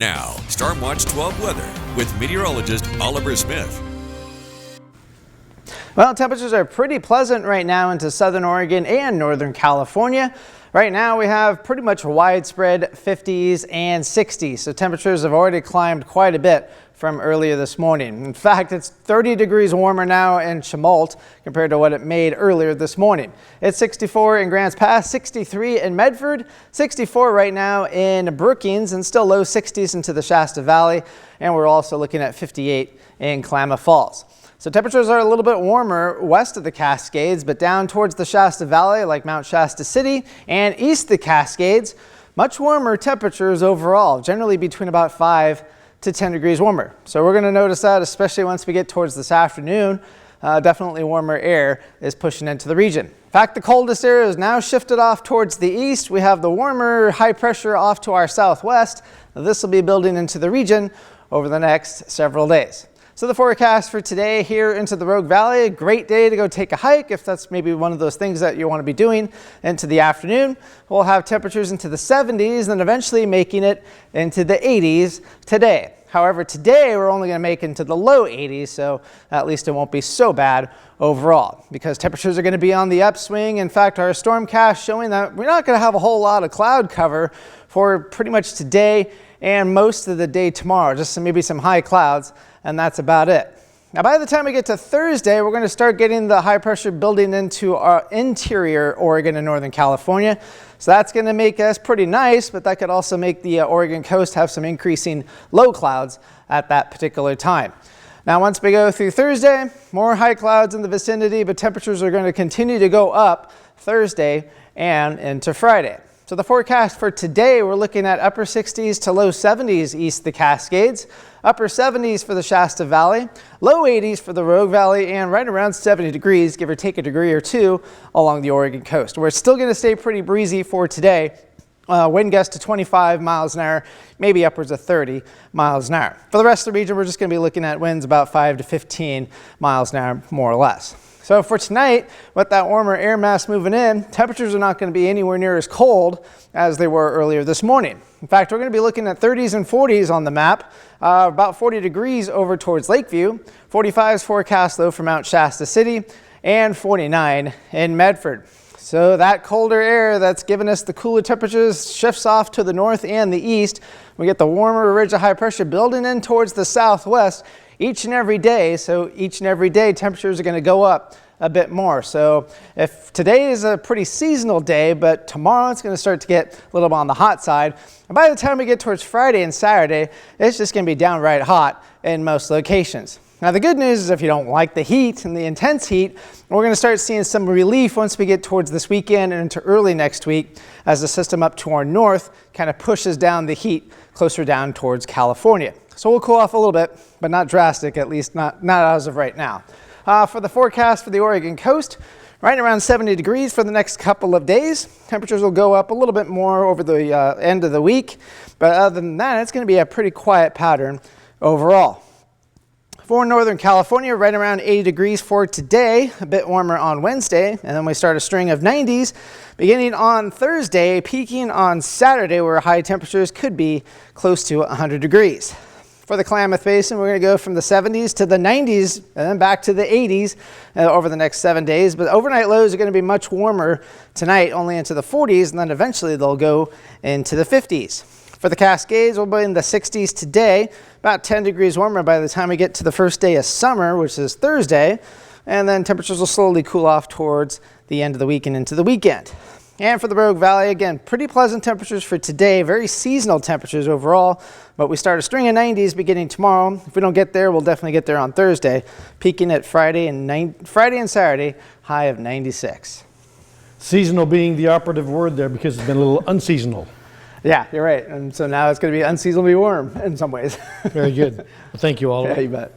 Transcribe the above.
Now, Stormwatch 12 weather with meteorologist Oliver Smith. Well, temperatures are pretty pleasant right now into southern Oregon and northern California. Right now we have pretty much widespread 50s and 60s, so temperatures have already climbed quite a bit from earlier this morning. In fact, it's 30 degrees warmer now in Chemult compared to what it made earlier this morning. It's 64 in Grants Pass, 63 in Medford, 64 right now in Brookings, and still low 60s into the Shasta Valley. And we're also looking at 58 in Klamath Falls. So temperatures are a little bit warmer west of the Cascades, but down towards the Shasta Valley like Mount Shasta City and east of the Cascades, much warmer temperatures overall, generally between about 5 to 10 degrees warmer. So we're going to notice that, especially once we get towards this afternoon. Definitely warmer air is pushing into the region. In fact, the coldest area is now shifted off towards the east. We have the warmer high pressure off to our southwest. This will be building into the region over the next several days. So the forecast for today here into the Rogue Valley, a great day to go take a hike if that's maybe one of those things that you want to be doing into the afternoon. We'll have temperatures into the 70s and eventually making it into the 80s today. However, today we're only going to make it into the low 80s, so at least it won't be so bad overall because temperatures are going to be on the upswing. In fact, our stormcast showing that we're not going to have a whole lot of cloud cover for pretty much today and most of the day tomorrow, just maybe some high clouds, and that's about it. Now, by the time we get to Thursday, we're going to start getting the high pressure building into our interior Oregon and Northern California. So that's going to make us pretty nice, but that could also make the Oregon coast have some increasing low clouds at that particular time. Now, once we go through Thursday, more high clouds in the vicinity, but temperatures are going to continue to go up Thursday and into Friday. So the forecast for today, we're looking at upper 60s to low 70s east of the Cascades, upper 70s for the Shasta Valley, low 80s for the Rogue Valley, and right around 70 degrees, give or take a degree or two along the Oregon coast. We're still going to stay pretty breezy for today. Wind gusts to 25 miles an hour, maybe upwards of 30 miles an hour. For the rest of the region, we're just going to be looking at winds about 5 to 15 miles an hour, more or less. So for tonight, with that warmer air mass moving in, temperatures are not going to be anywhere near as cold as they were earlier this morning. In fact, we're going to be looking at 30s and 40s on the map, about 40 degrees over towards Lakeview, 45 is forecast though for Mount Shasta City, and 49 in Medford. So that colder air that's given us the cooler temperatures shifts off to the north and the east. We get the warmer ridge of high pressure building in towards the southwest each and every day. So each and every day temperatures are going to go up a bit more. So if today is a pretty seasonal day, but tomorrow it's going to start to get a little bit on the hot side. And by the time we get towards Friday and Saturday, it's just going to be downright hot in most locations. Now, the good news is if you don't like the heat and the intense heat, we're going to start seeing some relief once we get towards this weekend and into early next week as the system up to our north kind of pushes down the heat closer down towards California. So we'll cool off a little bit, but not drastic, at least not as of right now. For the forecast for the Oregon coast, right around 70 degrees for the next couple of days. Temperatures will go up a little bit more over the end of the week, but other than that, it's going to be a pretty quiet pattern overall. For Northern California, right around 80 degrees for today, a bit warmer on Wednesday, and then we start a string of 90s beginning on Thursday, peaking on Saturday where high temperatures could be close to 100 degrees. For the Klamath Basin, we're going to go from the 70s to the 90s and then back to the 80s over the next 7 days. But overnight lows are going to be much warmer tonight, only into the 40s, and then eventually they'll go into the 50s. For the Cascades, we'll be in the 60s today, about 10 degrees warmer by the time we get to the first day of summer, which is Thursday. And then temperatures will slowly cool off towards the end of the week and into the weekend. And for the Rogue Valley, again, pretty pleasant temperatures for today, very seasonal temperatures overall, but we start a string of 90s beginning tomorrow. If we don't get there, we'll definitely get there on Thursday, peaking at Friday and Saturday, high of 96. Seasonal being the operative word there because it's been a little unseasonal. Yeah, you're right. And so now it's going to be unseasonably warm in some ways. Very good. Well, thank you all. Yeah, you bet.